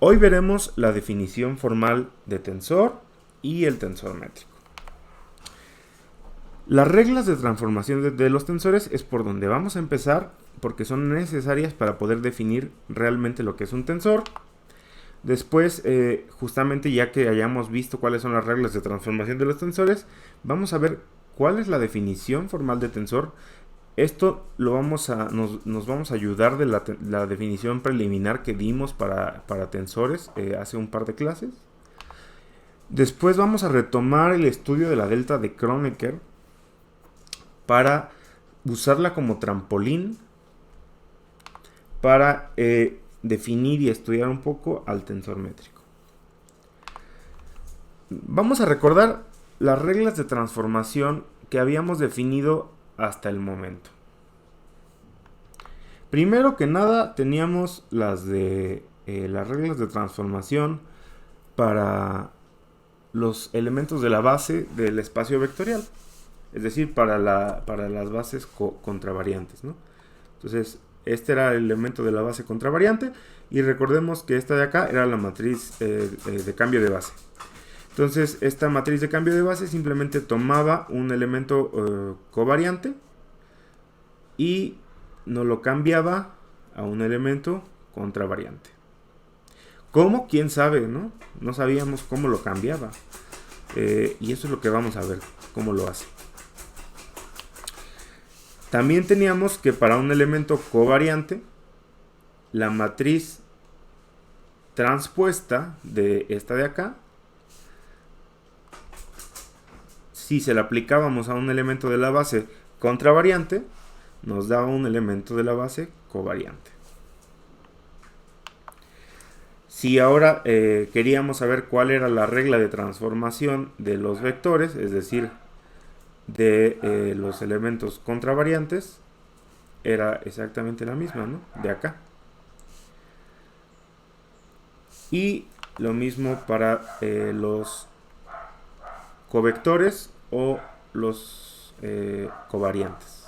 Hoy veremos la definición formal de tensor y el tensor métrico. Las reglas de transformación de los tensores es por donde vamos a empezar, porque son necesarias para poder definir realmente lo que es un tensor. Después, justamente ya que hayamos visto cuáles son las reglas de transformación de los tensores, vamos a ver cuál es la definición formal de tensor. Esto nos vamos a ayudar de la definición preliminar que dimos para tensores hace un par de clases. Después vamos a retomar el estudio de la delta de Kronecker para usarla como trampolín para definir y estudiar un poco al tensor métrico. Vamos a recordar las reglas de transformación que habíamos definido hasta el momento. Primero que nada teníamos las reglas de transformación para los elementos de la base del espacio vectorial, es decir, para las bases contravariantes, ¿no? Entonces, este era el elemento de la base contravariante y recordemos que esta de acá era la matriz de cambio de base. Entonces, esta matriz de cambio de base simplemente tomaba un elemento covariante y nos lo cambiaba a un elemento contravariante. ¿Cómo? ¿Quién sabe? No sabíamos cómo lo cambiaba. Y eso es lo que vamos a ver, cómo lo hace. También teníamos que para un elemento covariante, la matriz transpuesta de esta de acá, si se la aplicábamos a un elemento de la base contravariante, nos daba un elemento de la base covariante. Si ahora queríamos saber cuál era la regla de transformación de los vectores, es decir, de los elementos contravariantes, era exactamente la misma, ¿no? De acá. Y lo mismo para los covectores o los covariantes.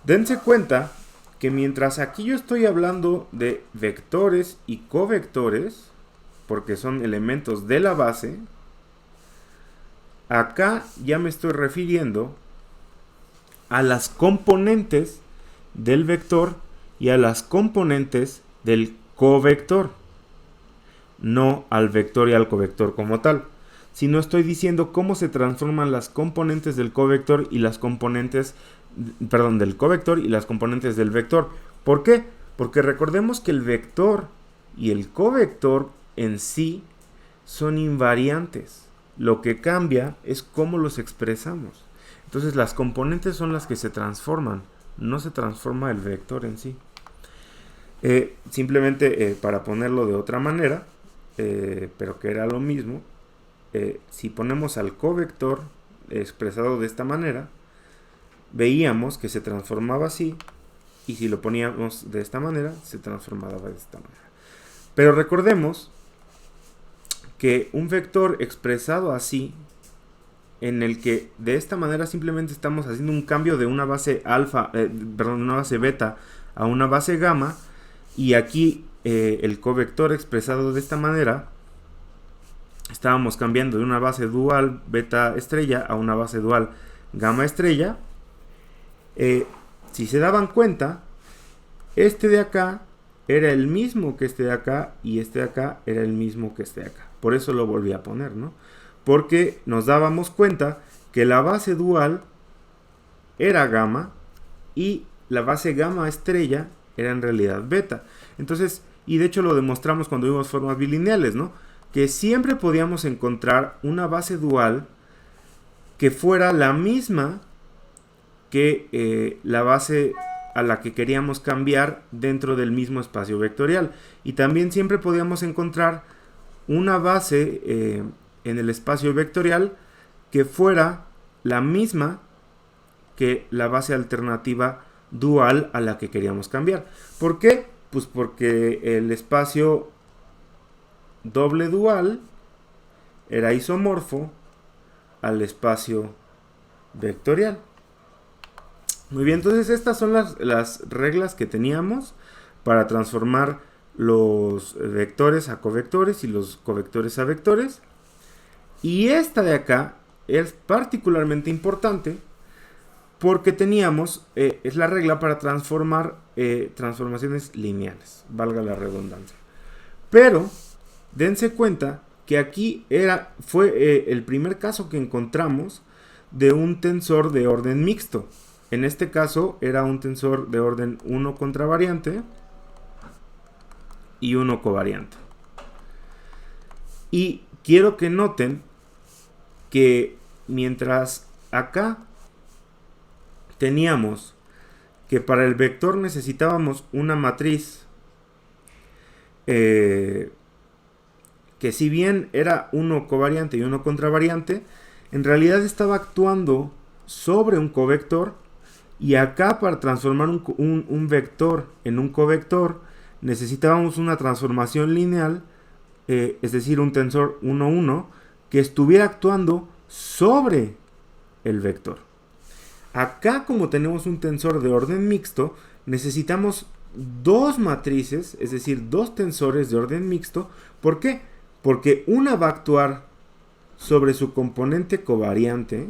Dense cuenta que mientras aquí yo estoy hablando de vectores y covectores, porque son elementos de la base, acá ya me estoy refiriendo a las componentes del vector y a las componentes del covector, no al vector y al covector como tal, sino estoy diciendo cómo se transforman las componentes del covector y las componentes del covector y las componentes del vector. ¿Por qué? Porque recordemos que el vector y el covector en sí son invariantes. Lo que cambia es cómo los expresamos. Entonces las componentes son las que se transforman, no se transforma el vector en sí. Simplemente para ponerlo de otra manera, pero que era lo mismo, si ponemos al covector expresado de esta manera, veíamos que se transformaba así, y si lo poníamos de esta manera, se transformaba de esta manera. Pero recordemos que un vector expresado así, en el que de esta manera simplemente estamos haciendo un cambio de una base una base beta a una base gamma, y aquí el covector expresado de esta manera, estábamos cambiando de una base dual beta estrella a una base dual gamma estrella. Si se daban cuenta, este de acá era el mismo que este de acá y este de acá era el mismo que este de acá. Por eso lo volví a poner, ¿no? Porque nos dábamos cuenta que la base dual era gamma y la base gamma estrella era en realidad beta. Entonces, y de hecho lo demostramos cuando vimos formas bilineales, ¿no? Que siempre podíamos encontrar una base dual que fuera la misma que la base a la que queríamos cambiar dentro del mismo espacio vectorial. Y también siempre podíamos encontrar una base en el espacio vectorial que fuera la misma que la base alternativa dual a la que queríamos cambiar. ¿Por qué? Pues porque el espacio doble dual era isomorfo al espacio vectorial. Muy bien, entonces estas son las reglas que teníamos para transformar los vectores a covectores y los covectores a vectores. Y esta de acá es particularmente importante porque teníamos, es la regla para transformar transformaciones lineales, valga la redundancia. Pero dense cuenta que aquí fue el primer caso que encontramos de un tensor de orden mixto. En este caso era un tensor de orden 1 contravariante y 1 covariante. Y quiero que noten que mientras acá teníamos que para el vector necesitábamos una matriz que si bien era uno covariante y uno contravariante, en realidad estaba actuando sobre un covector, y acá para transformar un vector en un covector necesitábamos una transformación lineal, es decir, un tensor 1, 1, que estuviera actuando sobre el vector. Acá, como tenemos un tensor de orden mixto, necesitamos dos matrices, es decir, dos tensores de orden mixto. ¿Por qué? Porque una va a actuar sobre su componente covariante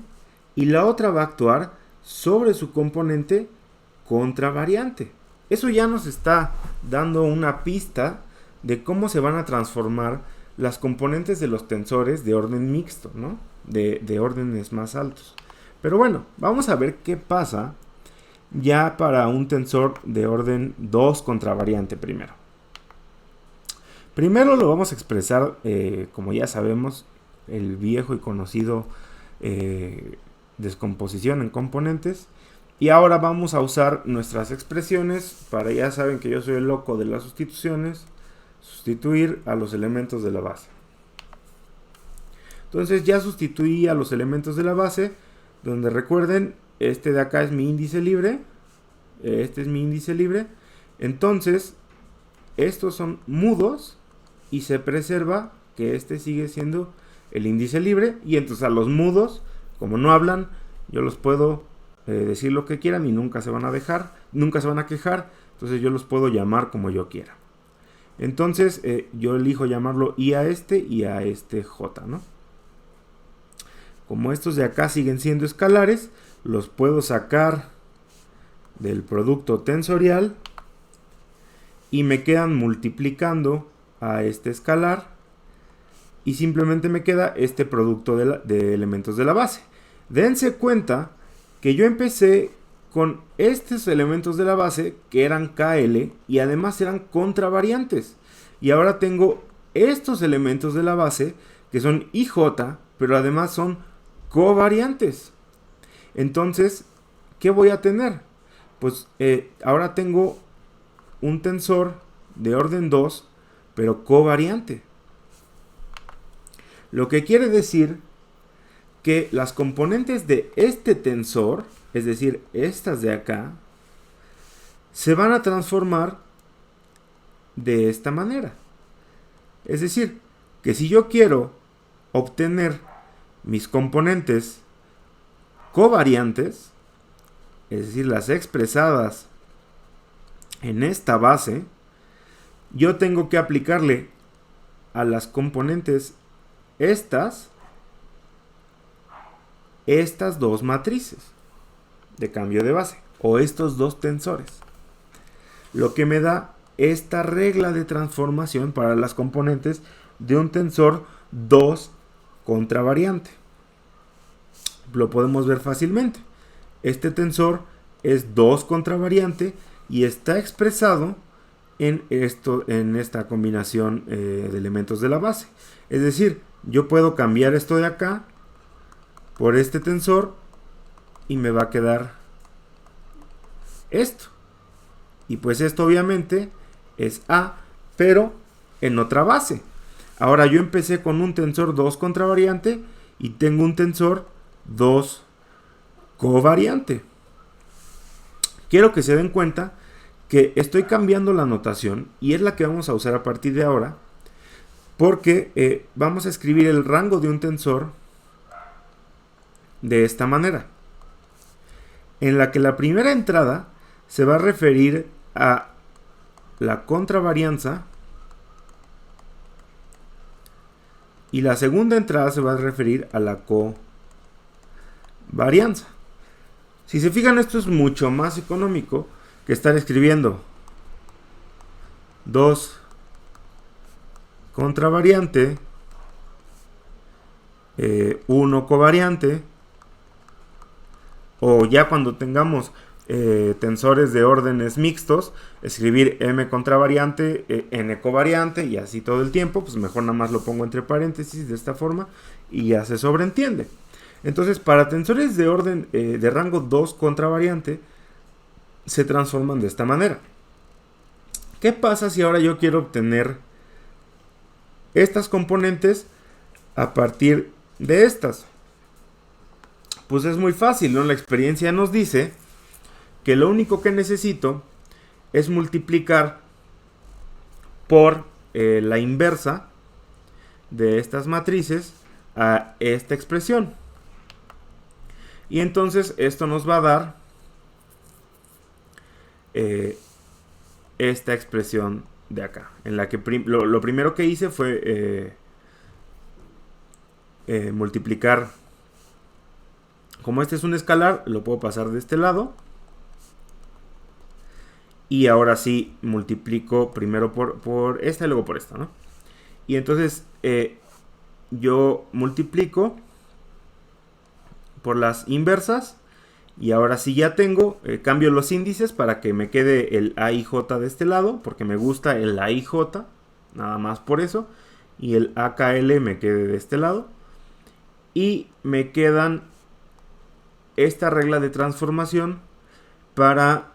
y la otra va a actuar sobre su componente contravariante. Eso ya nos está dando una pista de cómo se van a transformar las componentes de los tensores de orden mixto, ¿no? De órdenes más altos. Pero bueno, vamos a ver qué pasa ya para un tensor de orden 2 contravariante primero. Primero lo vamos a expresar, como ya sabemos, el viejo y conocido descomposición en componentes. Y ahora vamos a usar nuestras expresiones para, ya saben que yo soy el loco de las sustituciones, sustituir a los elementos de la base. Entonces ya sustituí a los elementos de la base, donde recuerden, este de acá es mi índice libre, este es mi índice libre. Entonces estos son mudos y se preserva que este sigue siendo el índice libre, y entonces a los mudos, como no hablan, yo los puedo decir lo que quieran y nunca se van a quejar, entonces yo los puedo llamar como yo quiera. Entonces yo elijo llamarlo I a este y a este J, ¿no? Como estos de acá siguen siendo escalares, los puedo sacar del producto tensorial y me quedan multiplicando a este escalar, y simplemente me queda este producto de elementos de la base. Dense cuenta que yo empecé con estos elementos de la base que eran KL y además eran contravariantes. Y ahora tengo estos elementos de la base que son IJ, pero además son covariantes. Entonces, ¿qué voy a tener? Pues ahora tengo un tensor de orden 2, pero covariante. Lo que quiere decir que las componentes de este tensor, es decir, estas de acá, se van a transformar de esta manera. Es decir, que si yo quiero obtener mis componentes covariantes, es decir, las expresadas en esta base, yo tengo que aplicarle a las componentes estas dos matrices de cambio de base, o estos dos tensores, lo que me da esta regla de transformación para las componentes de un tensor 2 contravariante. Lo podemos ver fácilmente. Este tensor es 2 contravariante y está expresado en esta combinación de elementos de la base. Es decir, yo puedo cambiar esto de acá por este tensor y me va a quedar esto. Y pues esto obviamente es A, pero en otra base. Ahora yo empecé con un tensor 2 contravariante y tengo un tensor 2 covariante. Quiero que se den cuenta que estoy cambiando la notación y es la que vamos a usar a partir de ahora, porque vamos a escribir el rango de un tensor de esta manera, en la que la primera entrada se va a referir a la contravarianza Y la segunda entrada se va a referir a la covarianza. Si se fijan, esto es mucho más económico que estar escribiendo 2 contravariante, 1 covariante, o ya cuando tengamos tensores de órdenes mixtos, escribir m contravariante, n covariante y así todo el tiempo. Pues mejor nada más lo pongo entre paréntesis de esta forma y ya se sobreentiende. Entonces, para tensores de orden de rango 2 contravariante se transforman de esta manera. ¿Qué pasa si ahora yo quiero obtener estas componentes a partir de estas? Pues es muy fácil, ¿no? La experiencia nos dice que lo único que necesito es multiplicar por la inversa de estas matrices a esta expresión. Y entonces esto nos va a dar esta expresión de acá, en la que lo primero que hice fue multiplicar. Como este es un escalar, lo puedo pasar de este lado. Y ahora sí multiplico primero por esta y luego por esta, ¿no? Y entonces yo multiplico por las inversas. Y ahora sí ya tengo, cambio los índices para que me quede el A y J de este lado, porque me gusta el A y J, nada más por eso. Y el AKL me quede de este lado. Y me quedan esta regla de transformación para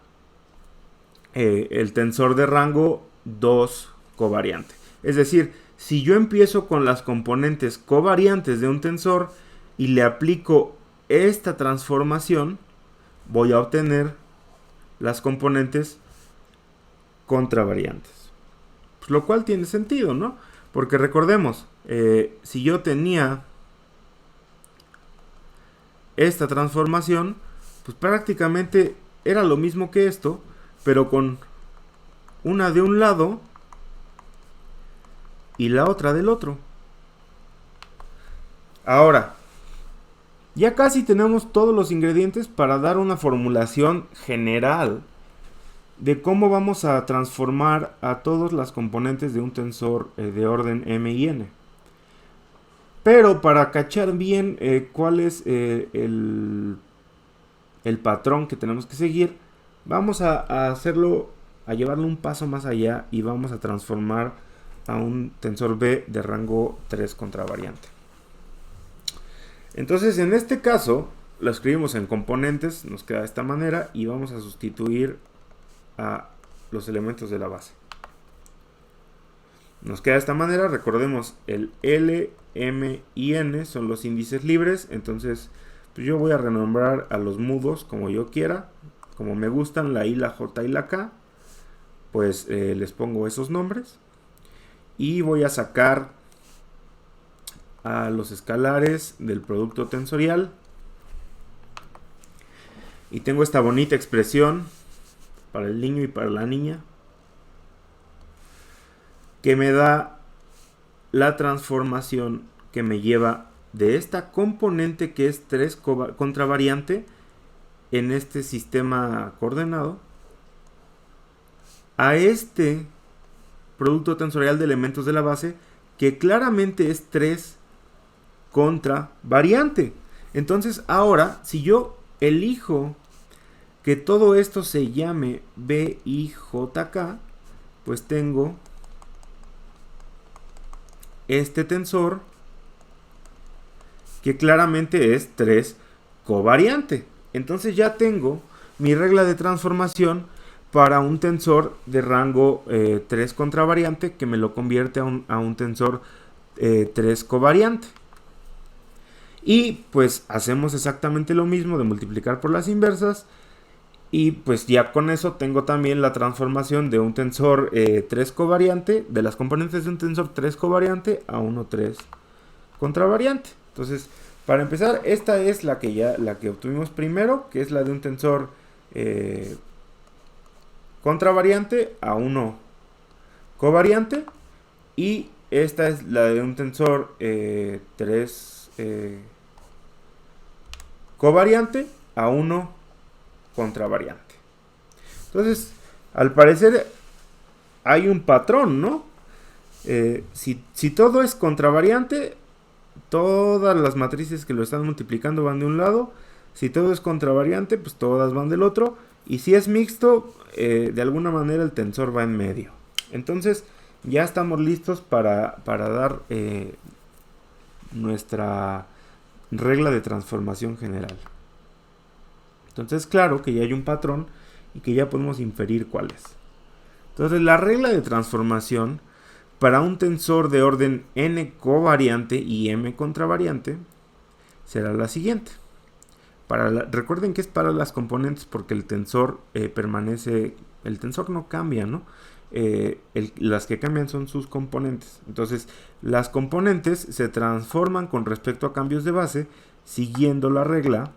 el tensor de rango 2 covariante. Es decir, si yo empiezo con las componentes covariantes de un tensor y le aplico esta transformación, voy a obtener las componentes contravariantes. Pues lo cual tiene sentido, ¿no? Porque recordemos, si yo tenía esta transformación, pues prácticamente era lo mismo que esto, pero con una de un lado y la otra del otro. Ahora, ya casi tenemos todos los ingredientes para dar una formulación general de cómo vamos a transformar a todas las componentes de un tensor de orden m y n. Pero para cachar bien cuál es el patrón que tenemos que seguir, vamos a hacerlo, a llevarlo un paso más allá y vamos a transformar a un tensor B de rango 3 contravariante. Entonces, en este caso, lo escribimos en componentes, nos queda de esta manera y vamos a sustituir a los elementos de la base. Nos queda de esta manera, recordemos, el L, M y N son los índices libres, entonces pues yo voy a renombrar a los mudos como yo quiera, como me gustan la I, la J y la K, pues les pongo esos nombres. Y voy a sacar a los escalares del producto tensorial. Y tengo esta bonita expresión para el niño y para la niña, que me da la transformación que me lleva de esta componente que es 3 contravariante en este sistema coordenado a este producto tensorial de elementos de la base que claramente es 3 contravariante. Entonces ahora, si yo elijo que todo esto se llame BIJK, pues tengo este tensor que claramente es 3 covariante. Entonces ya tengo mi regla de transformación para un tensor de rango 3 contravariante que me lo convierte a un tensor 3 covariante. Y pues hacemos exactamente lo mismo de multiplicar por las inversas. Y pues ya con eso tengo también la transformación de un tensor 3 covariante, de las componentes de un tensor 3 covariante a uno 3 contravariante. Entonces, para empezar, esta es la que obtuvimos primero, que es la de un tensor contravariante a uno covariante. Y esta es la de un tensor 3 covariante a 1 contravariante. Entonces, al parecer hay un patrón, ¿no? Si todo es contravariante, todas las matrices que lo están multiplicando van de un lado. Si todo es contravariante, pues todas van del otro. Y si es mixto, de alguna manera el tensor va en medio. Entonces ya estamos listos para dar nuestra regla de transformación general. Entonces claro que ya hay un patrón y que ya podemos inferir cuál es. Entonces la regla de transformación para un tensor de orden n covariante y m contravariante será la siguiente. Recuerden que es para las componentes porque el tensor permanece, el tensor no cambia, ¿no? Las que cambian son sus componentes. Entonces las componentes se transforman con respecto a cambios de base siguiendo la regla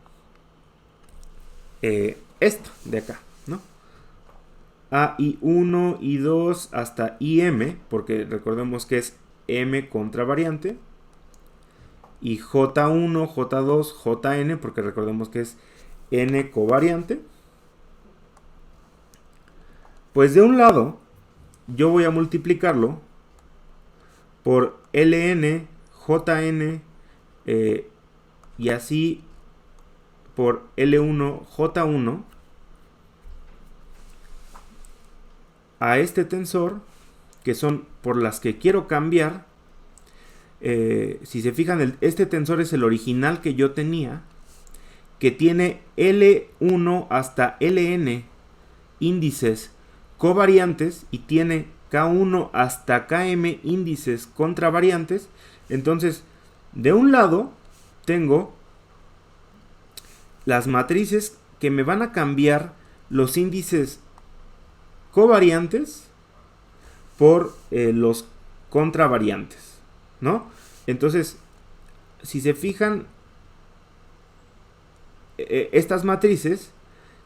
esta de acá, ¿no? A I1, I2 hasta IM, porque recordemos que es M contravariante, y J1, J2, Jn, porque recordemos que es N covariante. Pues de un lado yo voy a multiplicarlo por Ln, Jn, y así por L1, J1 a este tensor, que son por las que quiero cambiar. Si se fijan, este tensor es el original que yo tenía, que tiene L1 hasta Ln índices covariantes y tiene K1 hasta Km índices contravariantes. Entonces, de un lado tengo las matrices que me van a cambiar los índices covariantes por los contravariantes, ¿no? Entonces, si se fijan, estas matrices,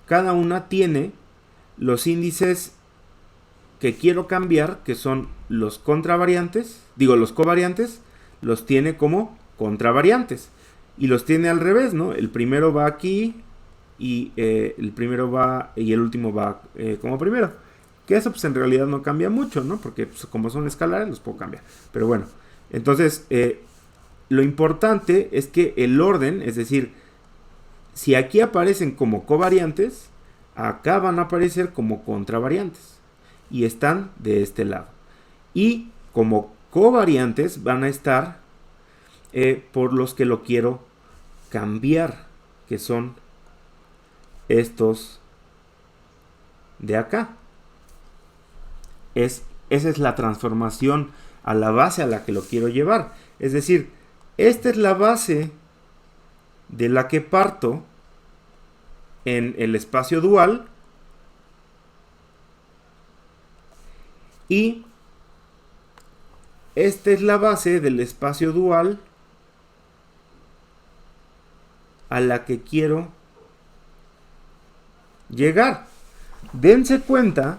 cada una tiene los índices que quiero cambiar, que son los contravariantes, los covariantes, los tiene como contravariantes. Y los tiene al revés, ¿no? El primero va aquí y el primero va y el último va como primero. Que eso pues en realidad no cambia mucho, ¿no? Porque pues, como son escalares los puedo cambiar. Pero bueno, entonces lo importante es que el orden, es decir, si aquí aparecen como covariantes, acá van a aparecer como contravariantes. Y están de este lado. Y como covariantes van a estar por los que lo quiero cambiar, que son estos de acá. Esa es la transformación a la base a la que lo quiero llevar. Es decir, esta es la base de la que parto en el espacio dual. Y esta es la base del espacio dual a la que quiero llegar. Dense cuenta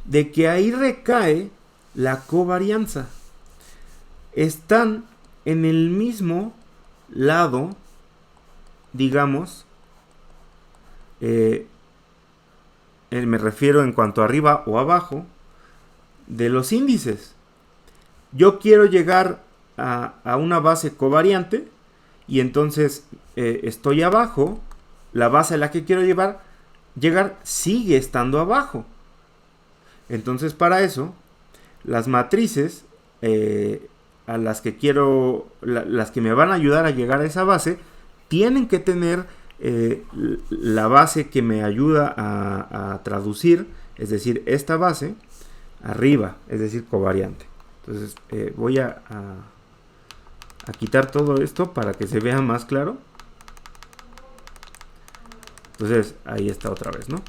de que ahí recae la covarianza. Están en el mismo lado, digamos, me refiero en cuanto a arriba o abajo, de los índices. Yo quiero llegar a una base covariante y entonces estoy abajo, la base a la que quiero llegar sigue estando abajo. Entonces para eso las matrices a las que quiero, las que me van a ayudar a llegar a esa base, tienen que tener la base que me ayuda a traducir, es decir, esta base arriba, es decir, covariante. Entonces voy a quitar todo esto para que se vea más claro. Entonces ahí está otra vez, ¿no?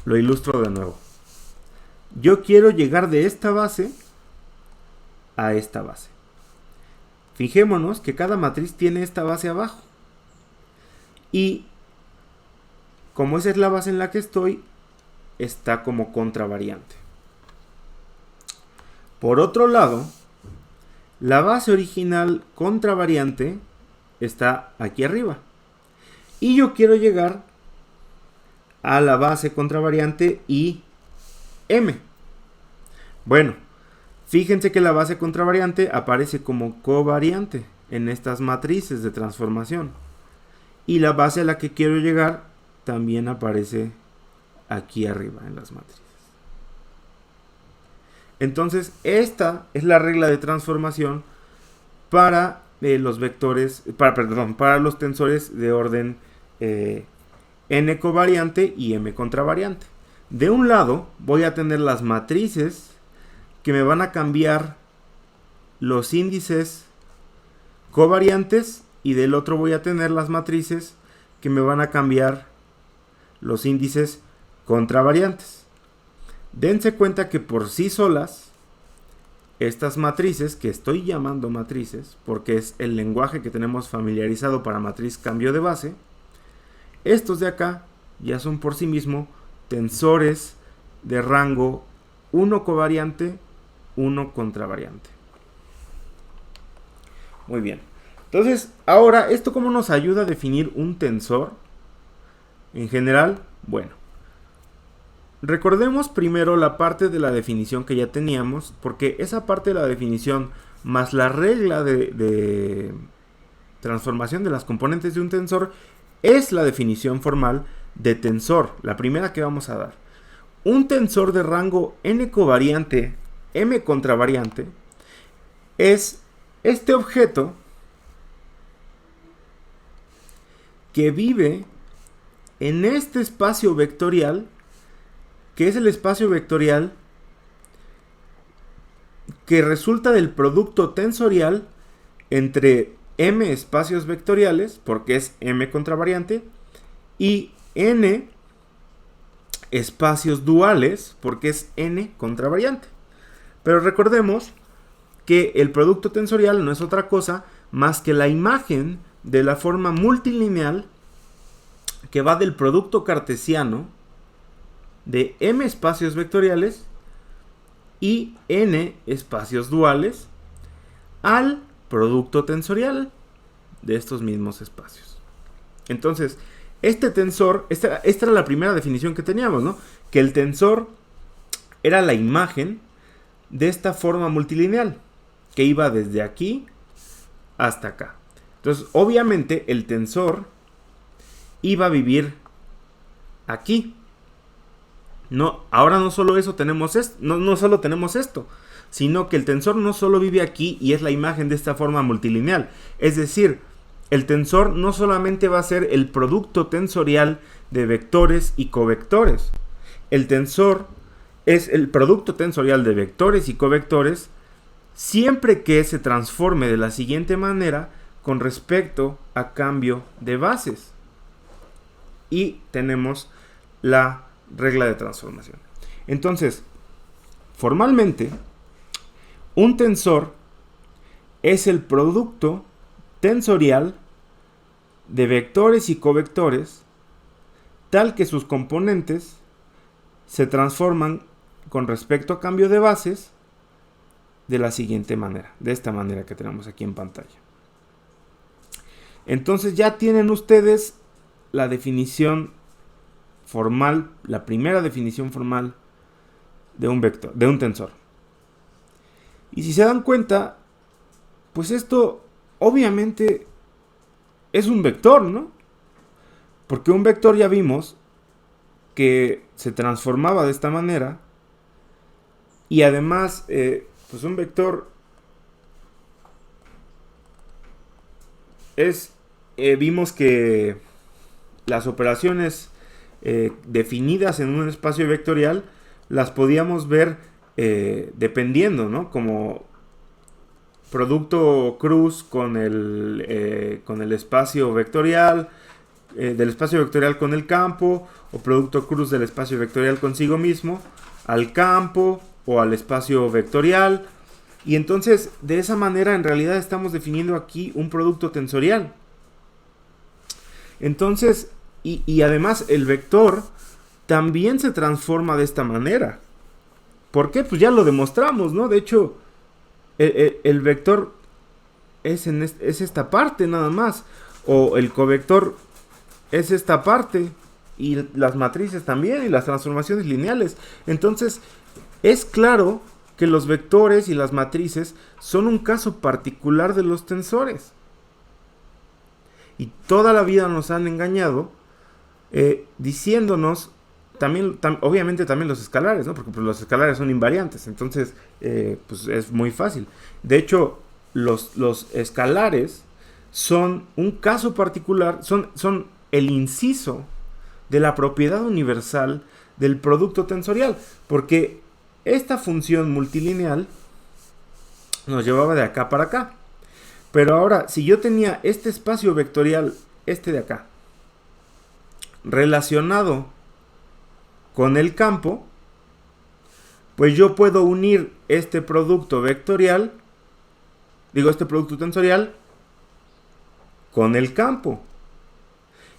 Lo ilustro de nuevo. Yo quiero llegar de esta base a esta base. Fijémonos que cada matriz tiene esta base abajo. Y como esa es la base en la que estoy, está como contravariante. Por otro lado, la base original contravariante está aquí arriba. Y yo quiero llegar a la base contravariante y M. Bueno, fíjense que la base contravariante aparece como covariante en estas matrices de transformación. Y la base a la que quiero llegar también aparece aquí arriba en las matrices. Entonces, esta es la regla de transformación para los vectores, para los tensores de orden n covariante y m contravariante. De un lado voy a tener las matrices que me van a cambiar los índices covariantes y del otro voy a tener las matrices que me van a cambiar los índices contravariantes. Dense cuenta que por sí solas, estas matrices, que estoy llamando matrices, porque es el lenguaje que tenemos familiarizado para matriz cambio de base, estos de acá ya son por sí mismos tensores de rango 1 covariante, 1 contravariante. Muy bien. Entonces, ahora, ¿esto cómo nos ayuda a definir un tensor? En general, bueno. Recordemos primero la parte de la definición que ya teníamos, porque esa parte de la definición más la regla de transformación de las componentes de un tensor es la definición formal de tensor, la primera que vamos a dar. Un tensor de rango n covariante, m contravariante, es este objeto que vive en este espacio vectorial, que es el espacio vectorial que resulta del producto tensorial entre m espacios vectoriales, porque es m contravariante, y n espacios duales, porque es n contravariante. Pero recordemos que el producto tensorial no es otra cosa más que la imagen de la forma multilineal que va del producto cartesiano de m espacios vectoriales y n espacios duales al producto tensorial de estos mismos espacios. Entonces, este tensor, esta era la primera definición que teníamos, ¿no? Que el tensor era la imagen de esta forma multilineal que iba desde aquí hasta acá. Entonces, obviamente, el tensor iba a vivir aquí. No, ahora no solo eso tenemos no solo tenemos esto, sino que el tensor no solo vive aquí y es la imagen de esta forma multilineal. Es decir, el tensor no solamente va a ser el producto tensorial de vectores y covectores. El tensor es el producto tensorial de vectores y covectores siempre que se transforme de la siguiente manera con respecto a cambio de bases. Y tenemos la regla de transformación. Entonces, formalmente, un tensor es el producto tensorial de vectores y covectores tal que sus componentes se transforman con respecto a cambio de bases de la siguiente manera, de esta manera que tenemos aquí en pantalla. Entonces ya tienen ustedes la definición formal, la primera definición formal de un vector, de un tensor. Y si se dan cuenta, pues esto obviamente es un vector, ¿no? Porque un vector ya vimos que se transformaba de esta manera y además, pues un vector es, vimos que las operaciones definidas en un espacio vectorial las podíamos ver dependiendo, ¿no? Como producto cruz con el espacio vectorial, del espacio vectorial con el campo, o producto cruz del espacio vectorial consigo mismo, al campo o al espacio vectorial. Y entonces, de esa manera, en realidad estamos definiendo aquí un producto tensorial. Entonces, y además el vector también se transforma de esta manera. ¿Por qué? Pues ya lo demostramos, ¿no? De hecho, el vector es esta parte nada más. O el covector es esta parte. Y las matrices también. Y las transformaciones lineales. Entonces, es claro que los vectores y las matrices son un caso particular de los tensores. Y toda la vida nos han engañado diciéndonos, obviamente también los escalares, ¿no? Porque pues, los escalares son invariantes, entonces pues es muy fácil. De hecho, los escalares son un caso particular, son el inciso de la propiedad universal del producto tensorial, porque esta función multilineal nos llevaba de acá para acá. Pero ahora, si yo tenía este espacio vectorial, este de acá, relacionado con el campo, pues yo puedo unir este producto vectorial, este producto tensorial, con el campo.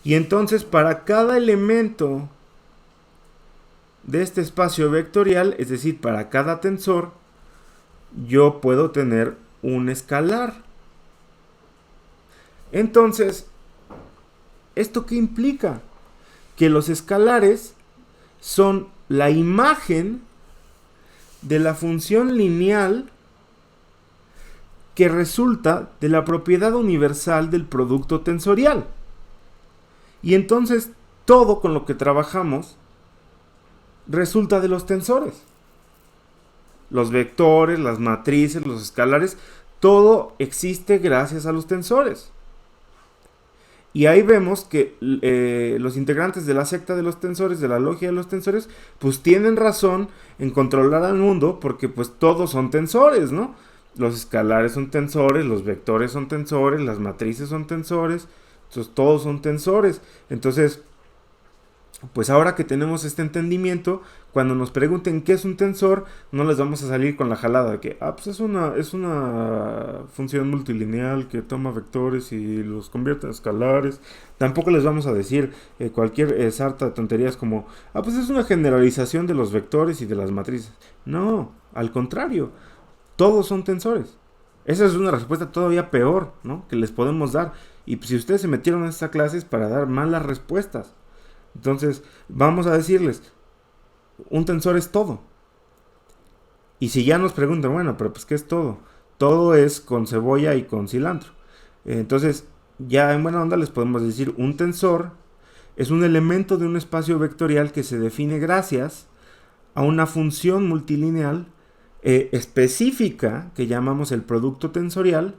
Y entonces para cada elemento de este espacio vectorial, es decir, para cada tensor, yo puedo tener un escalar. Entonces, ¿esto qué implica? Que los escalares son la imagen de la función lineal que resulta de la propiedad universal del producto tensorial. Y entonces todo con lo que trabajamos resulta de los tensores. Los vectores, las matrices, los escalares, todo existe gracias a los tensores. Y ahí vemos que los integrantes de la secta de los tensores, de la logia de los tensores, pues tienen razón en controlar al mundo porque pues todos son tensores, ¿no? Los escalares son tensores, los vectores son tensores, las matrices son tensores, entonces todos son tensores. Entonces, pues ahora que tenemos este entendimiento, cuando nos pregunten qué es un tensor, no les vamos a salir con la jalada de que pues es una función multilineal que toma vectores y los convierte en escalares. Tampoco les vamos a decir cualquier sarta de tonterías como pues es una generalización de los vectores y de las matrices. No, al contrario, todos son tensores. Esa es una respuesta todavía peor, ¿no?, que les podemos dar. Y si ustedes se metieron en esta clase es para dar malas respuestas. Entonces, vamos a decirles, un tensor es todo. Y si ya nos preguntan, bueno, pero pues ¿qué es todo? Todo es con cebolla y con cilantro. Entonces, ya en buena onda les podemos decir, un tensor es un elemento de un espacio vectorial que se define gracias a una función multilineal específica que llamamos el producto tensorial,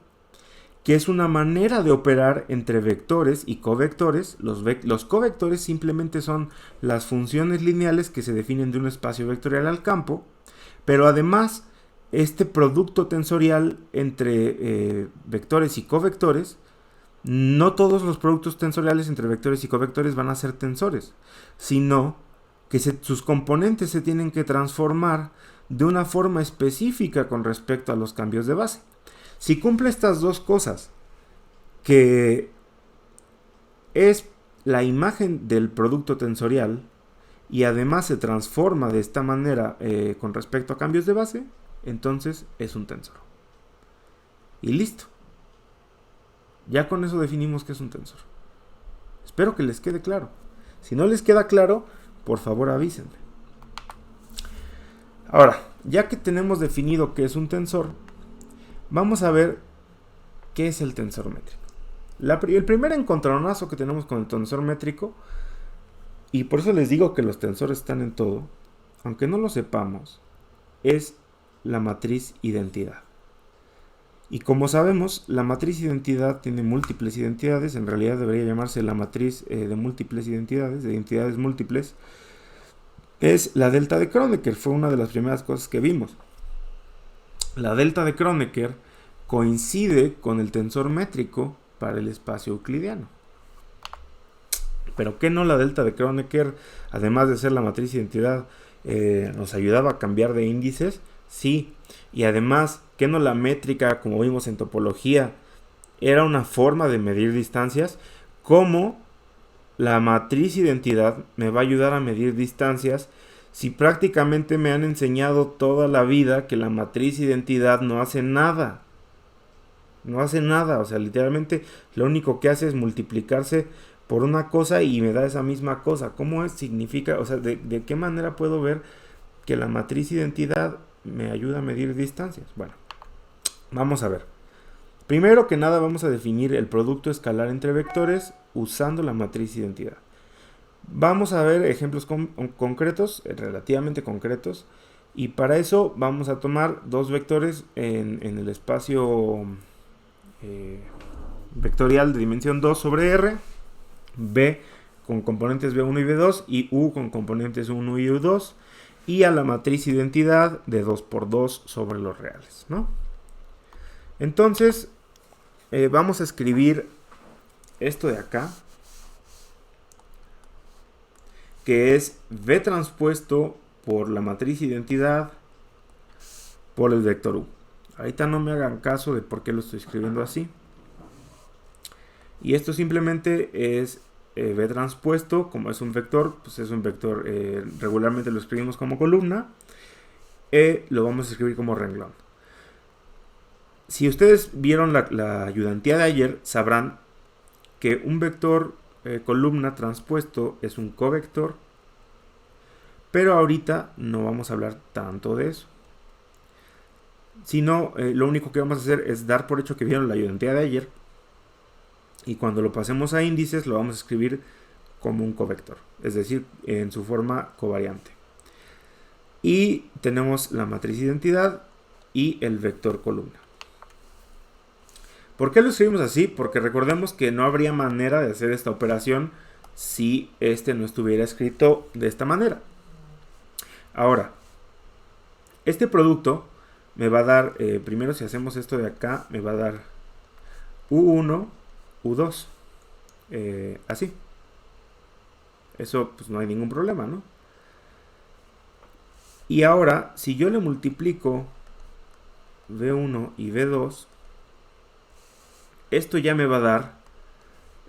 que es una manera de operar entre vectores y covectores. Los covectores simplemente son las funciones lineales que se definen de un espacio vectorial al campo, pero además este producto tensorial entre vectores y covectores, no todos los productos tensoriales entre vectores y covectores van a ser tensores, sino que sus componentes se tienen que transformar de una forma específica con respecto a los cambios de base. Si cumple estas dos cosas, que es la imagen del producto tensorial y además se transforma de esta manera con respecto a cambios de base, entonces es un tensor. Y listo. Ya con eso definimos qué es un tensor. Espero que les quede claro. Si no les queda claro, por favor avísenme. Ahora, ya que tenemos definido qué es un tensor, vamos a ver qué es el tensor métrico. El primer encontronazo que tenemos con el tensor métrico, y por eso les digo que los tensores están en todo, aunque no lo sepamos, es la matriz identidad. Y como sabemos, la matriz identidad tiene múltiples identidades. En realidad debería llamarse la matriz de múltiples identidades, de identidades múltiples. Es la delta de Kronecker, fue una de las primeras cosas que vimos. La delta de Kronecker coincide con el tensor métrico para el espacio euclidiano. Pero ¿qué no la delta de Kronecker, además de ser la matriz identidad, nos ayudaba a cambiar de índices? Sí. Y además, ¿qué no la métrica, como vimos en topología, era una forma de medir distancias? ¿Cómo la matriz identidad me va a ayudar a medir distancias Si prácticamente me han enseñado toda la vida que la matriz identidad no hace nada. No hace nada, o sea, literalmente lo único que hace es multiplicarse por una cosa y me da esa misma cosa. ¿Cómo es? Significa, o sea, de qué manera puedo ver que la matriz identidad me ayuda a medir distancias? Bueno, vamos a ver. Primero que nada vamos a definir el producto escalar entre vectores usando la matriz identidad. Vamos a ver ejemplos concretos, relativamente concretos, y para eso vamos a tomar dos vectores en el espacio vectorial de dimensión 2 sobre R, B con componentes B1 y B2 y U con componentes 1 y U2, y a la matriz identidad de 2 por 2 sobre los reales, ¿no? Entonces, vamos a escribir esto de acá, que es V transpuesto por la matriz identidad por el vector U. Ahorita no me hagan caso de por qué lo estoy escribiendo así. Y esto simplemente es V transpuesto, como es un vector, pues es un vector, regularmente lo escribimos como columna, lo vamos a escribir como renglón. Si ustedes vieron la ayudantía de ayer, sabrán que un vector columna transpuesto es un covector, pero ahorita no vamos a hablar tanto de eso, sino lo único que vamos a hacer es dar por hecho que vieron la ayudantía de ayer, y cuando lo pasemos a índices lo vamos a escribir como un covector, es decir, en su forma covariante. Y tenemos la matriz identidad y el vector columna. ¿Por qué lo escribimos así? Porque recordemos que no habría manera de hacer esta operación si este no estuviera escrito de esta manera. Ahora, este producto me va a dar, primero si hacemos esto de acá, me va a dar U1, U2, así. Eso pues no hay ningún problema, ¿no? Y ahora, si yo le multiplico V1 y V2, esto ya me va a dar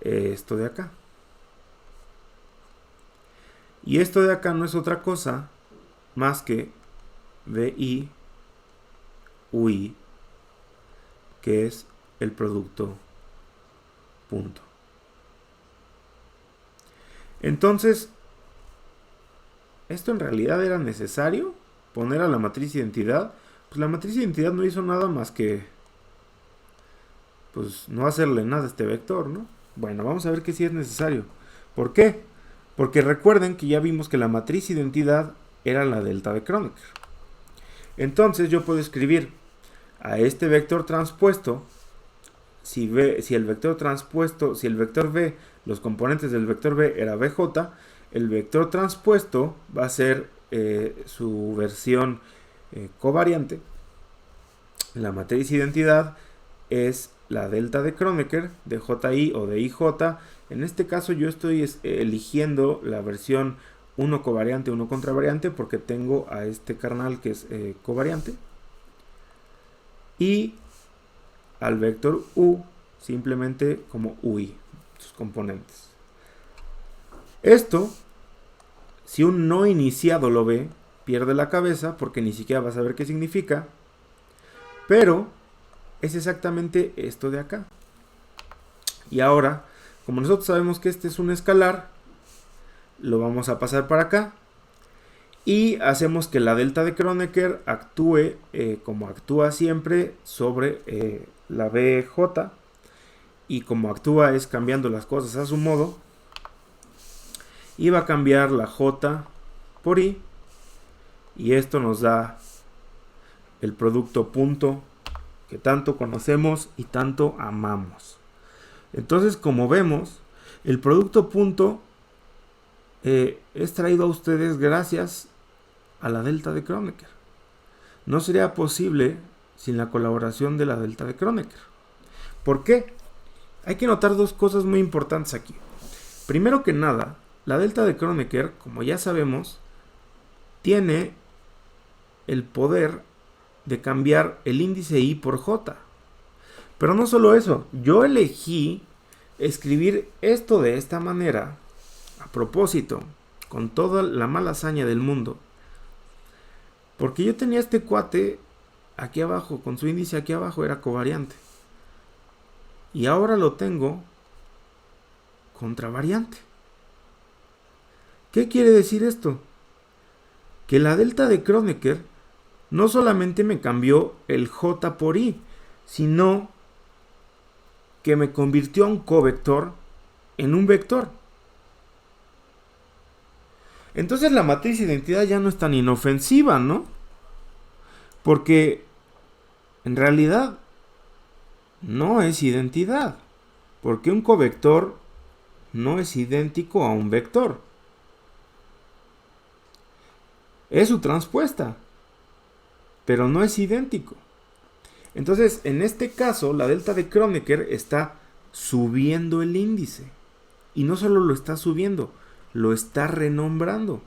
esto de acá. Y esto de acá no es otra cosa más que VI, UI, que es el producto punto. Entonces, ¿esto en realidad era necesario? Poner a la matriz identidad. Pues la matriz identidad no hizo nada más que pues no hacerle nada a este vector, ¿no? Bueno, vamos a ver que sí es necesario. ¿Por qué? Porque recuerden que ya vimos que la matriz identidad era la delta de Kronecker. Entonces yo puedo escribir a este vector transpuesto, si el vector transpuesto, si el vector V, los componentes del vector V era VJ, el vector transpuesto va a ser su versión covariante. La matriz identidad es la delta de Kronecker, de JI o de IJ. En este caso yo estoy eligiendo la versión 1 covariante, 1 contravariante, porque tengo a este carnal que es covariante. Y al vector U simplemente como UI, sus componentes. Esto, si un no iniciado lo ve, pierde la cabeza porque ni siquiera va a saber qué significa. Pero es exactamente esto de acá. Y ahora, como nosotros sabemos que este es un escalar, lo vamos a pasar para acá. Y hacemos que la delta de Kronecker actúe como actúa siempre sobre la BJ. Y como actúa es cambiando las cosas a su modo. Y va a cambiar la J por I. Y esto nos da el producto punto que tanto conocemos y tanto amamos. Entonces, como vemos, el producto punto es traído a ustedes gracias a la delta de Kronecker. No sería posible sin la colaboración de la delta de Kronecker. ¿Por qué? Hay que notar dos cosas muy importantes aquí. Primero que nada, la delta de Kronecker, como ya sabemos, tiene el poder de cambiar el índice I por J. Pero no solo eso, yo elegí escribir esto de esta manera, a propósito, con toda la mala hazaña del mundo, Porque yo tenía este cuate aquí abajo, con su índice aquí abajo, era covariante. Y ahora lo tengo contravariante. ¿Qué quiere decir esto? Que la delta de Kronecker no solamente me cambió el J por I, sino que me convirtió a un covector en un vector. Entonces la matriz de identidad ya no es tan inofensiva, ¿no? Porque en realidad no es identidad. Porque un covector no es idéntico a un vector. Es su transpuesta, pero no es idéntico. Entonces, en este caso, la delta de Kronecker está subiendo el índice. Y no solo lo está subiendo, lo está renombrando.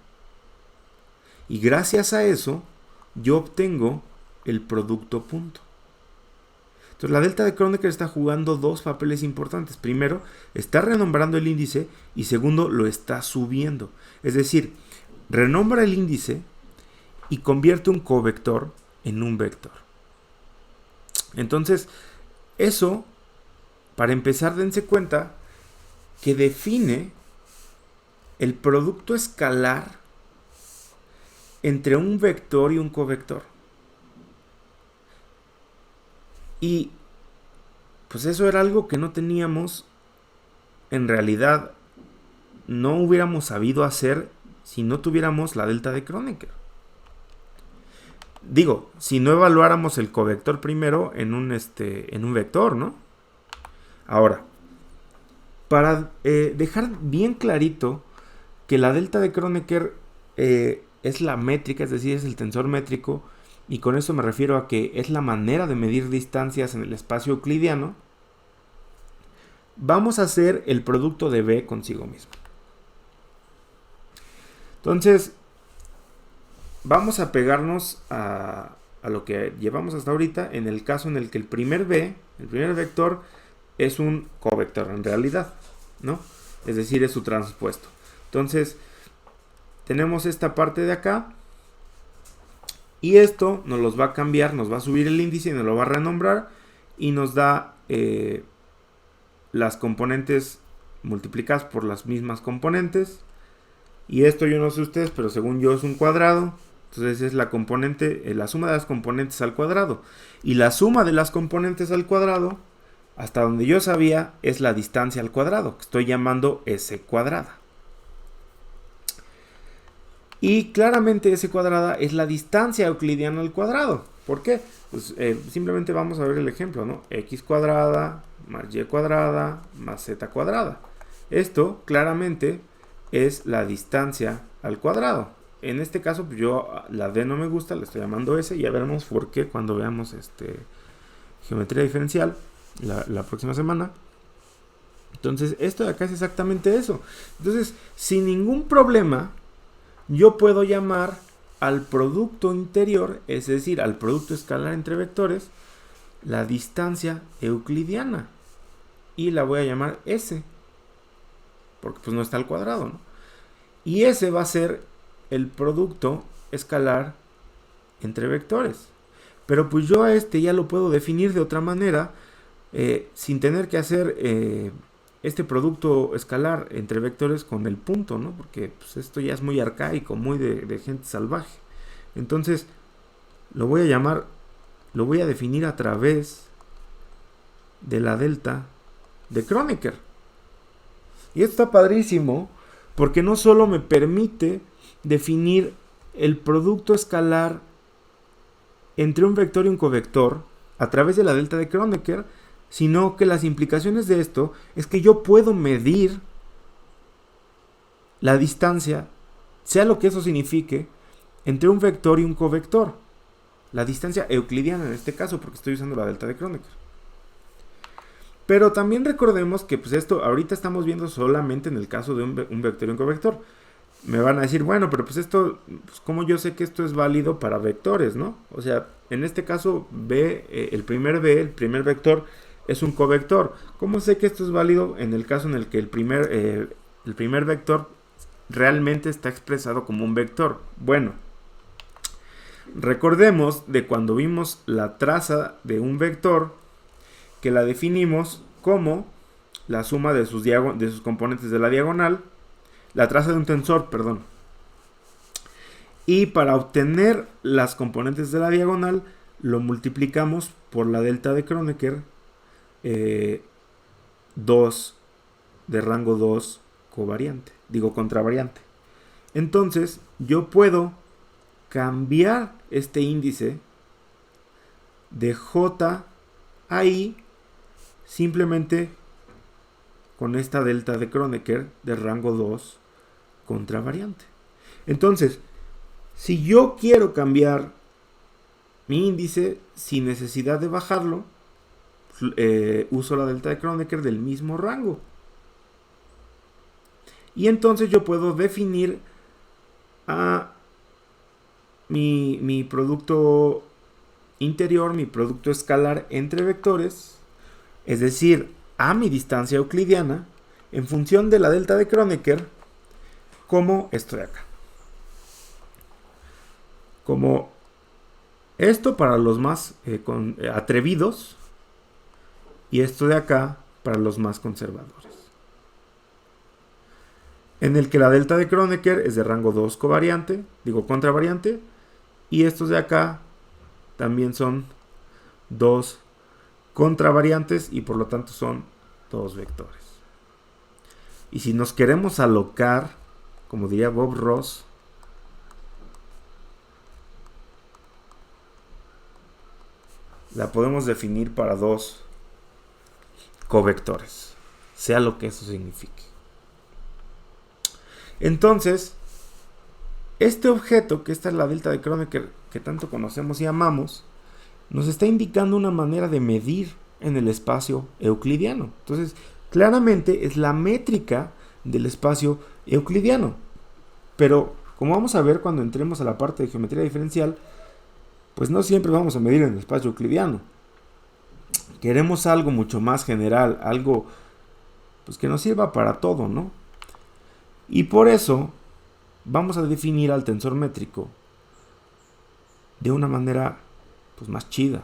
Y gracias a eso, yo obtengo el producto punto. Entonces, la delta de Kronecker está jugando dos papeles importantes. Primero, está renombrando el índice y segundo, lo está subiendo. Es decir, renombra el índice y convierte un covector en un vector. Entonces, eso, para empezar, dense cuenta que define el producto escalar entre un vector y un covector. Y pues eso era algo que no teníamos, en realidad no hubiéramos sabido hacer si no tuviéramos la delta de Kronecker. Digo, si no evaluáramos el covector primero en un vector, ¿no? Ahora, para dejar bien clarito que la delta de Kronecker es la métrica, es decir, es el tensor métrico, y con eso me refiero a que es la manera de medir distancias en el espacio euclidiano, vamos a hacer el producto de B consigo mismo. Entonces, vamos a pegarnos a lo que llevamos hasta ahorita en el caso en el que el primer vector, es un covector en realidad, ¿no? Es decir, es su transpuesto. Entonces, tenemos esta parte de acá y esto nos los va a cambiar, nos va a subir el índice y nos lo va a renombrar y nos da las componentes multiplicadas por las mismas componentes. Y esto yo no sé ustedes, pero según yo es un cuadrado. Entonces es la componente, la suma de las componentes al cuadrado. Y la suma de las componentes al cuadrado, hasta donde yo sabía, es la distancia al cuadrado, que estoy llamando S cuadrada. Y claramente S cuadrada es la distancia euclidiana al cuadrado. ¿Por qué? Pues simplemente vamos a ver el ejemplo, ¿no? X cuadrada más Y cuadrada más Z cuadrada. Esto claramente es la distancia al cuadrado. En este caso, pues yo la D no me gusta, le estoy llamando S, y ya veremos por qué cuando veamos geometría diferencial la próxima semana. Entonces, esto de acá es exactamente eso. Entonces, sin ningún problema, yo puedo llamar al producto interior, es decir, al producto escalar entre vectores, la distancia euclidiana. Y la voy a llamar S, porque pues no está al cuadrado, ¿no? Y ese va a ser el producto escalar entre vectores. Pero pues yo a ya lo puedo definir de otra manera, sin tener que hacer este producto escalar entre vectores con el punto, ¿no? Porque pues, esto ya es muy arcaico, muy de gente salvaje. Entonces, lo voy a definir a través de la delta de Kronecker. Y esto está padrísimo, porque no solo me permite definir el producto escalar entre un vector y un covector a través de la delta de Kronecker, sino que las implicaciones de esto es que yo puedo medir la distancia, sea lo que eso signifique, entre un vector y un covector. La distancia euclidiana en este caso, porque estoy usando la delta de Kronecker. Pero también recordemos que pues esto ahorita estamos viendo solamente en el caso de un vector y un covector. Me van a decir, bueno, pero pues esto, pues ¿cómo yo sé que esto es válido para vectores, no? O sea, en este caso el primer vector es un covector. ¿Cómo sé que esto es válido en el caso en el que el primer vector realmente está expresado como un vector? Bueno, Recordemos de cuando vimos la traza de un vector, que la definimos como la suma de sus componentes de la diagonal, la traza de un tensor, perdón. Y para obtener las componentes de la diagonal, lo multiplicamos por la delta de Kronecker 2 de rango 2 covariante, contravariante. Entonces, yo puedo cambiar este índice de J a I simplemente con esta delta de Kronecker de rango 2 contravariante. Entonces, si yo quiero cambiar mi índice sin necesidad de bajarlo, uso la delta de Kronecker del mismo rango. Y entonces yo puedo definir a mi producto interior, mi producto escalar entre vectores, es decir, a mi distancia euclidiana, en función de la delta de Kronecker, como esto de acá. Como esto para los más atrevidos y esto de acá para los más conservadores. En el que la delta de Kronecker es de rango 2 covariante, contravariante, y estos de acá también son 2 contravariantes y por lo tanto son 2 vectores. Y si nos queremos alocar, como diría Bob Ross, la podemos definir para 2 covectores, sea lo que eso signifique. Entonces, este objeto, que esta es la delta de Kronecker que tanto conocemos y amamos, nos está indicando una manera de medir en el espacio euclidiano. Entonces, claramente es la métrica del espacio euclidiano. Pero, como vamos a ver cuando entremos a la parte de geometría diferencial, pues no siempre vamos a medir en el espacio euclidiano. Queremos algo mucho más general, algo pues que nos sirva para todo, ¿no? Y por eso vamos a definir al tensor métrico de una manera pues más chida.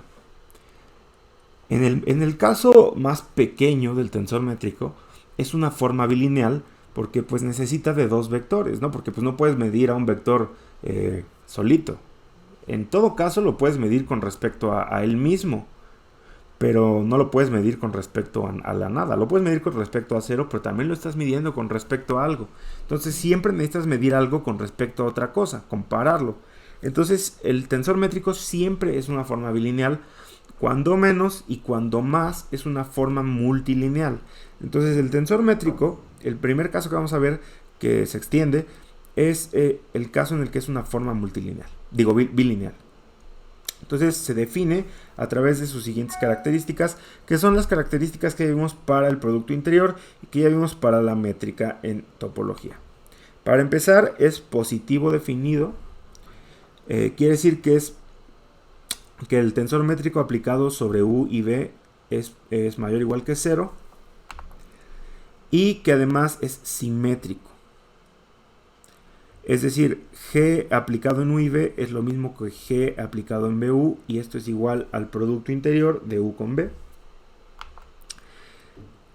En el caso más pequeño del tensor métrico es una forma bilineal porque pues necesita de 2 vectores, ¿no? Porque pues no puedes medir a un vector solito. En todo caso lo puedes medir con respecto a él mismo, pero no lo puedes medir con respecto a la nada. Lo puedes medir con respecto a 0, pero también lo estás midiendo con respecto a algo. Entonces siempre necesitas medir algo con respecto a otra cosa, compararlo. Entonces el tensor métrico siempre es una forma bilineal, cuando menos y cuando más es una forma multilineal. Entonces el tensor métrico, el primer caso que vamos a ver que se extiende, es el caso en el que es una forma multilineal, bilineal. Entonces se define a través de sus siguientes características, que son las características que vimos para el producto interior y que ya vimos para la métrica en topología. Para empezar, es positivo definido. Quiere decir que el tensor métrico aplicado sobre U y V es mayor o igual que 0 y que además es simétrico. Es decir, G aplicado en U y V es lo mismo que G aplicado en BU, y esto es igual al producto interior de U con V.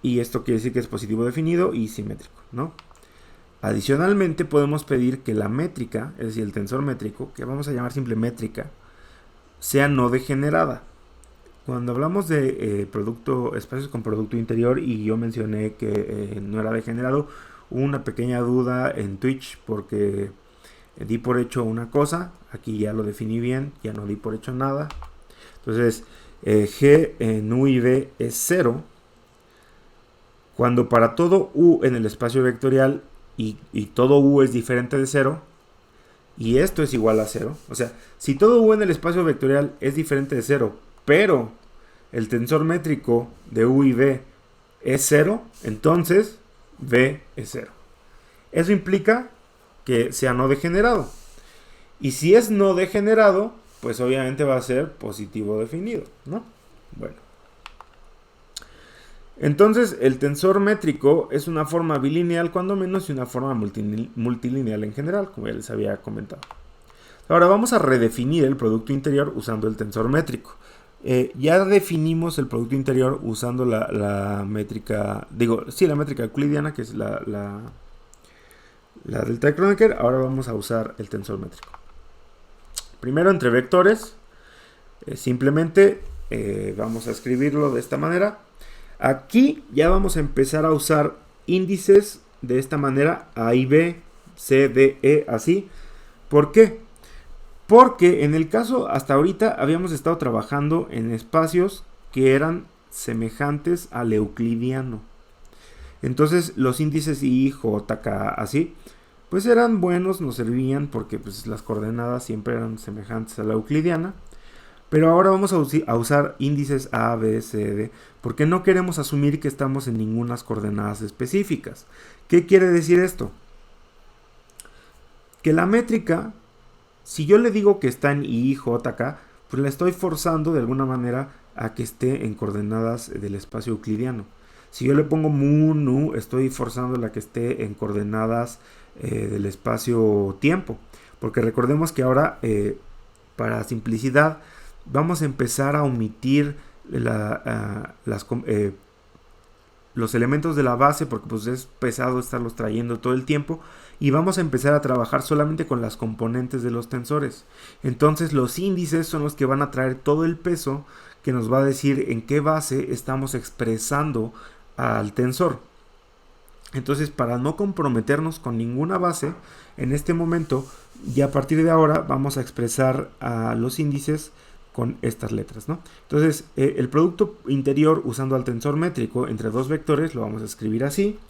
Y esto quiere decir que es positivo definido y simétrico, ¿no? Adicionalmente podemos pedir que la métrica, es decir, el tensor métrico, que vamos a llamar simple métrica, sea no degenerada. Cuando hablamos de espacios con producto interior y yo mencioné que no era degenerado, hubo una pequeña duda en Twitch porque di por hecho una cosa. Aquí ya lo definí bien, ya no di por hecho nada. Entonces G en U y V es 0 cuando para todo U en el espacio vectorial y todo U es diferente de 0 y esto es igual a 0. O sea, si todo U en el espacio vectorial es diferente de 0, pero el tensor métrico de U y V es 0, entonces V es 0. Eso implica que sea no degenerado. Y si es no degenerado, pues obviamente va a ser positivo definido, ¿no? Bueno. Entonces, el tensor métrico es una forma bilineal cuando menos y una forma multilineal en general, como ya les había comentado. Ahora vamos a redefinir el producto interior usando el tensor métrico. Ya definimos el producto interior usando la métrica, la métrica euclidiana, que es la delta de Kronecker. Ahora vamos a usar el tensor métrico. Primero, entre vectores, simplemente vamos a escribirlo de esta manera. Aquí ya vamos a empezar a usar índices de esta manera, A y B, C, D, E, así. ¿Por qué? Porque en el caso hasta ahorita habíamos estado trabajando en espacios que eran semejantes al euclidiano. Entonces los índices I, J, K, así, pues eran buenos, nos servían porque pues, las coordenadas siempre eran semejantes a la euclidiana. Pero ahora vamos a usar índices A, B, C, D, porque no queremos asumir que estamos en ninguna coordenadas específicas. ¿Qué quiere decir esto? Que la métrica, si yo le digo que está en I, J, K, pues la estoy forzando de alguna manera a que esté en coordenadas del espacio euclidiano. Si yo le pongo mu, nu, estoy forzándola a que esté en coordenadas del espacio-tiempo. Porque recordemos que ahora, para simplicidad, vamos a empezar a omitir los elementos de la base, porque pues es pesado estarlos trayendo todo el tiempo, y vamos a empezar a trabajar solamente con las componentes de los tensores. Entonces los índices son los que van a traer todo el peso que nos va a decir en qué base estamos expresando al tensor. Entonces, para no comprometernos con ninguna base, en este momento, ya a partir de ahora, vamos a expresar a los índices con estas letras, ¿no? Entonces, el producto interior usando al tensor métrico entre dos vectores lo vamos a escribir así,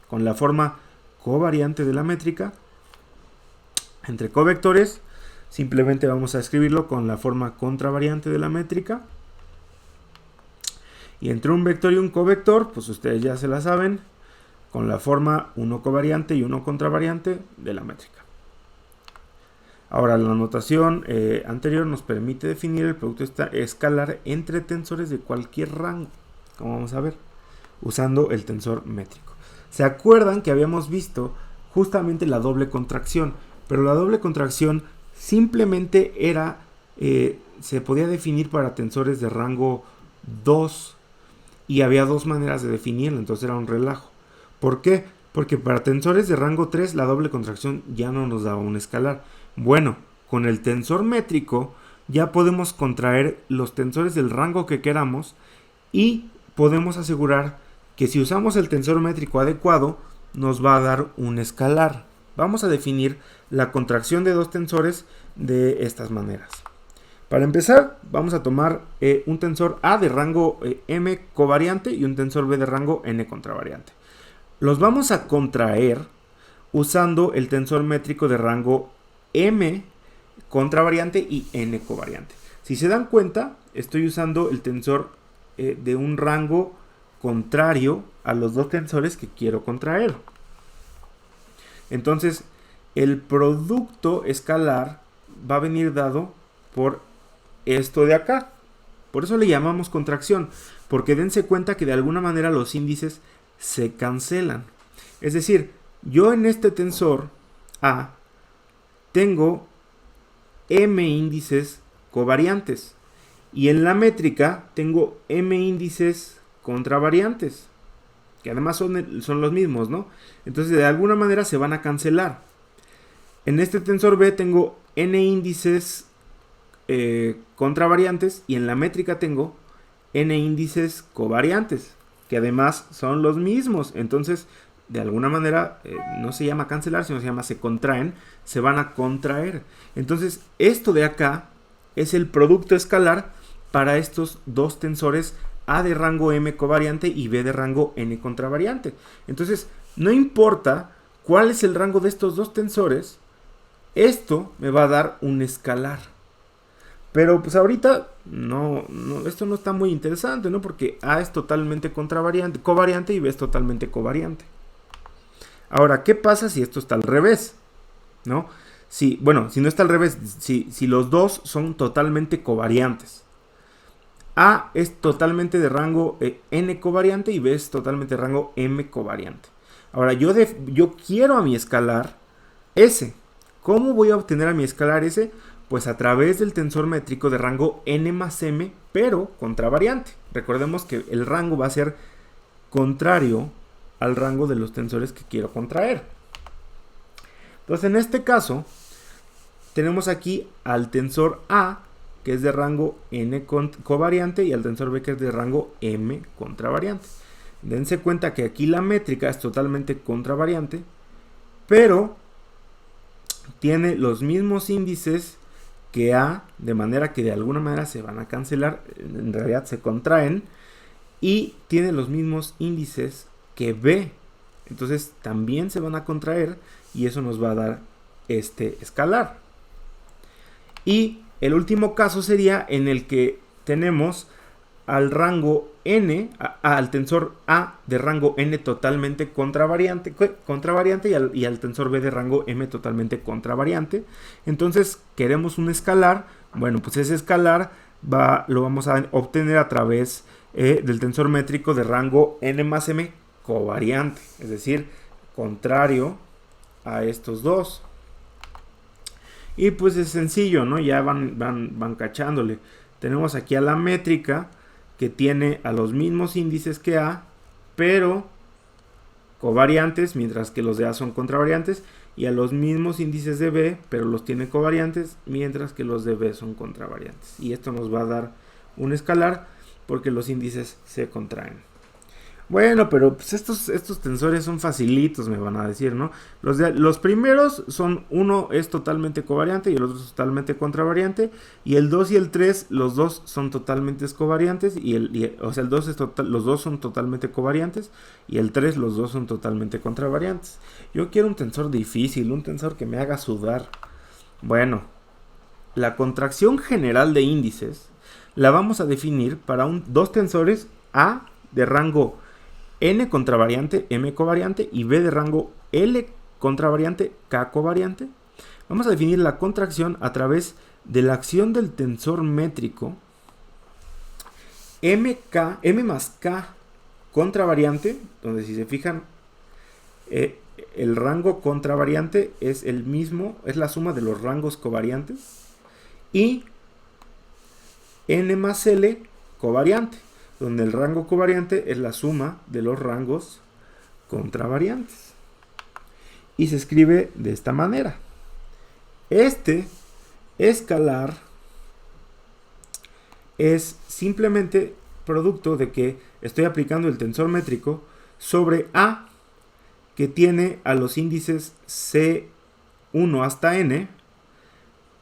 con la forma covariante de la métrica. Entre covectores, simplemente vamos a escribirlo con la forma contravariante de la métrica. Y entre un vector y un covector, pues ustedes ya se la saben, con la forma uno covariante y uno contravariante de la métrica. Ahora, la notación anterior nos permite definir el producto escalar entre tensores de cualquier rango, como vamos a ver, usando el tensor métrico. ¿Se acuerdan que habíamos visto justamente la doble contracción? Pero la doble contracción simplemente era, se podía definir para tensores de rango 2 y había dos maneras de definirlo, entonces era un relajo. ¿Por qué? Porque para tensores de rango 3 la doble contracción ya no nos daba un escalar. Bueno, con el tensor métrico ya podemos contraer los tensores del rango que queramos y podemos asegurar que si usamos el tensor métrico adecuado nos va a dar un escalar. Vamos a definir la contracción de dos tensores de estas maneras. Para empezar, vamos a tomar un tensor A de rango M covariante y un tensor B de rango N contravariante. Los vamos a contraer usando el tensor métrico de rango M contravariante y N covariante. Si se dan cuenta, estoy usando el tensor de un rango contrario a los dos tensores que quiero contraer. Entonces, el producto escalar va a venir dado por esto de acá. Por eso le llamamos contracción, porque dense cuenta que de alguna manera los índices se cancelan. Es decir, yo en este tensor A tengo M índices covariantes y en la métrica tengo M índices contravariantes, que además son los mismos, ¿no? Entonces de alguna manera se van a cancelar. En este tensor B tengo N índices contravariantes y en la métrica tengo N índices covariantes, que además son los mismos. Entonces de alguna manera no se llama cancelar, sino se contraen, se van a contraer. Entonces esto de acá es el producto escalar para estos dos tensores A de rango M covariante y B de rango N contravariante. Entonces no importa cuál es el rango de estos dos tensores, esto me va a dar un escalar. Pero pues ahorita esto no está muy interesante, ¿no? Porque A es totalmente covariante y B es totalmente covariante. Ahora, ¿qué pasa si esto está al revés? ¿No? Si no está al revés, si los dos son totalmente covariantes. A es totalmente de rango N covariante y B es totalmente de rango M covariante. Ahora, yo quiero a mi escalar S ¿Cómo voy a obtener a mi escalar S? Pues a través del tensor métrico de rango n más m, pero contravariante. Recordemos que el rango va a ser contrario al rango de los tensores que quiero contraer. Entonces, en este caso, tenemos aquí al tensor A, que es de rango n covariante, y al tensor B, que es de rango m contravariante. Dense cuenta que aquí la métrica es totalmente contravariante, pero tiene los mismos índices que A, de manera que de alguna manera se van a cancelar, en realidad se contraen, y tiene los mismos índices que B, entonces también se van a contraer, y eso nos va a dar este escalar. Y el último caso sería en el que tenemos al rango n, al tensor A de rango n totalmente contravariante y al tensor B de rango m totalmente contravariante. Entonces queremos un escalar. Bueno, pues ese escalar lo vamos a obtener a través del tensor métrico de rango n más m covariante, es decir, contrario a estos dos. Y pues es sencillo, ¿no? Ya van cachándole. Tenemos aquí a la métrica que tiene a los mismos índices que A, pero covariantes, mientras que los de A son contravariantes, y a los mismos índices de B, pero los tiene covariantes, mientras que los de B son contravariantes. Y esto nos va a dar un escalar porque los índices se contraen. Bueno, pero pues estos tensores son facilitos, me van a decir, ¿no? Los primeros son, uno es totalmente covariante y el otro es totalmente contravariante. Y el 2 y el 3, los dos son totalmente covariantes. El 2 los dos son totalmente covariantes. Y el 3, los dos son totalmente contravariantes. Yo quiero un tensor difícil, un tensor que me haga sudar. Bueno, la contracción general de índices la vamos a definir para dos tensores A de rango n contravariante, m covariante, y B de rango L contravariante, k covariante. Vamos a definir la contracción a través de la acción del tensor métrico m más k contravariante, donde si se fijan, el rango contravariante es el mismo, es la suma de los rangos covariantes, y n más L covariante, donde el rango covariante es la suma de los rangos contravariantes. Y se escribe de esta manera. Este escalar es simplemente producto de que estoy aplicando el tensor métrico sobre A, que tiene a los índices C1 hasta n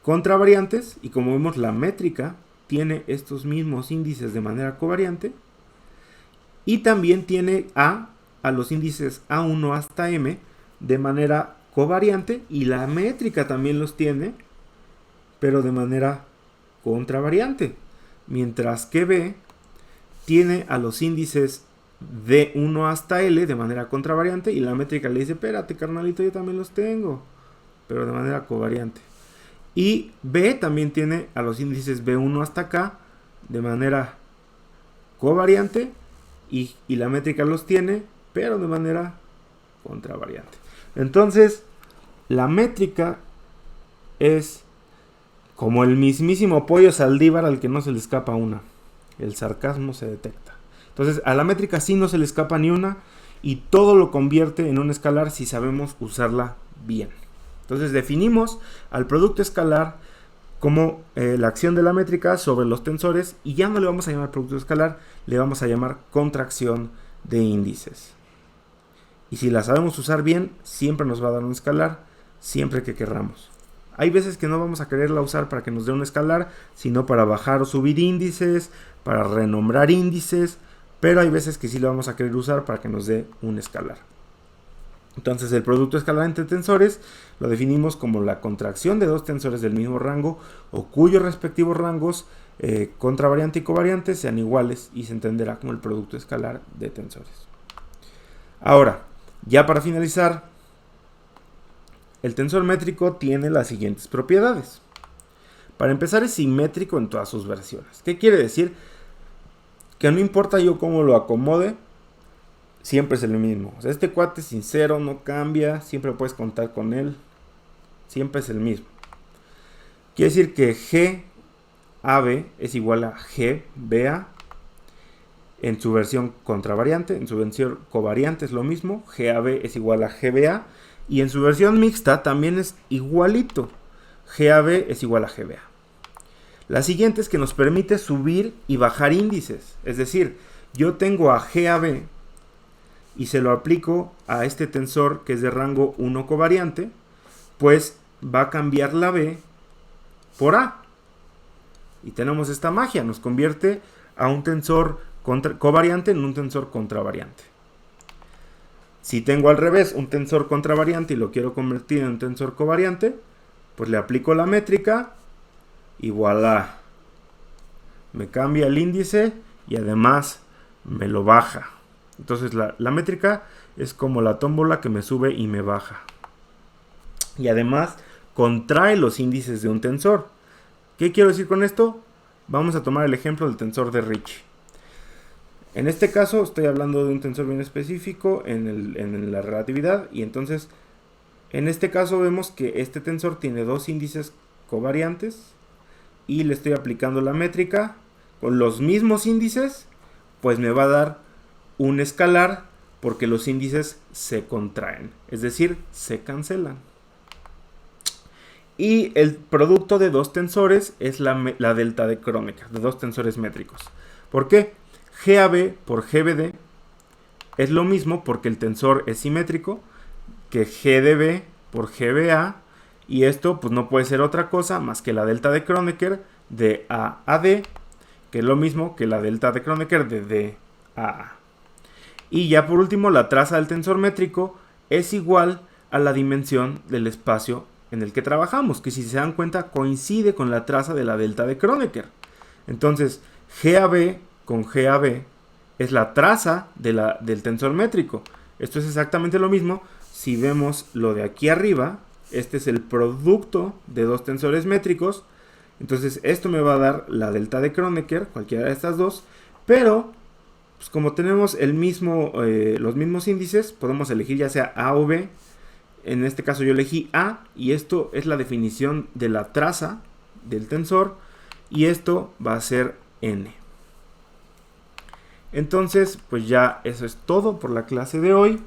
contravariantes, y como vemos la métrica tiene estos mismos índices de manera covariante, y también tiene a los índices A1 hasta M de manera covariante, y la métrica también los tiene, pero de manera contravariante, mientras que B tiene a los índices de 1 hasta L de manera contravariante, y la métrica le dice, espérate carnalito, yo también los tengo, pero de manera covariante. Y B también tiene a los índices B1 hasta K de manera covariante, y la métrica los tiene, pero de manera contravariante. Entonces, la métrica es como el mismísimo pollo Saldívar al que no se le escapa una. El sarcasmo se detecta. Entonces, a la métrica sí no se le escapa ni una, y todo lo convierte en un escalar si sabemos usarla bien. Entonces definimos al producto escalar como la acción de la métrica sobre los tensores, y ya no le vamos a llamar producto escalar, le vamos a llamar contracción de índices. Y si la sabemos usar bien, siempre nos va a dar un escalar, siempre que querramos. Hay veces que no vamos a quererla usar para que nos dé un escalar, sino para bajar o subir índices, para renombrar índices, pero hay veces que sí la vamos a querer usar para que nos dé un escalar. Entonces el producto escalar entre tensores lo definimos como la contracción de dos tensores del mismo rango o cuyos respectivos rangos contravariante y covariante sean iguales, y se entenderá como el producto escalar de tensores. Ahora, ya para finalizar, el tensor métrico tiene las siguientes propiedades. Para empezar, es simétrico en todas sus versiones. ¿Qué quiere decir? Que no importa yo cómo lo acomode, siempre es el mismo. O sea, este cuate es sincero, no cambia, siempre puedes contar con él. siempre es el mismo. Quiere decir que GAB es igual a GBA en su versión contravariante, en su versión covariante es lo mismo, GAB es igual a GBA, y en su versión mixta también es igualito, GAB es igual a GBA. La siguiente es que nos permite subir y bajar índices, es decir, yo tengo a GAB y se lo aplico a este tensor que es de rango 1 covariante, pues va a cambiar la B por A. Y tenemos esta magia, nos convierte a un tensor covariante en un tensor contravariante. Si tengo al revés un tensor contravariante y lo quiero convertir en un tensor covariante, pues le aplico la métrica y voilà. Me cambia el índice y además me lo baja. Entonces la métrica es como la tómbola que me sube y me baja. Y además contrae los índices de un tensor. ¿Qué quiero decir con esto? Vamos a tomar el ejemplo del tensor de Ricci. En este caso estoy hablando de un tensor bien específico en la relatividad, y entonces en este caso vemos que este tensor tiene dos índices covariantes y le estoy aplicando la métrica con los mismos índices, pues me va a dar un escalar porque los índices se contraen, es decir, se cancelan. Y el producto de dos tensores es la delta de Kronecker, de dos tensores métricos. ¿Por qué? GAB por GBD es lo mismo porque el tensor es simétrico que GDB por GBA, y esto pues no puede ser otra cosa más que la delta de Kronecker de A a D, que es lo mismo que la delta de Kronecker de D a A. Y ya por último, la traza del tensor métrico es igual a la dimensión del espacio en el que trabajamos, que si se dan cuenta coincide con la traza de la delta de Kronecker. Entonces, GAB con GAB es la traza del tensor métrico. Esto es exactamente lo mismo si vemos lo de aquí arriba. Este es el producto de dos tensores métricos. Entonces, esto me va a dar la delta de Kronecker, cualquiera de estas dos, pero pues como tenemos los mismos índices, podemos elegir ya sea A o B. En este caso yo elegí A, y esto es la definición de la traza del tensor, y esto va a ser N. Entonces, pues ya eso es todo por la clase de hoy.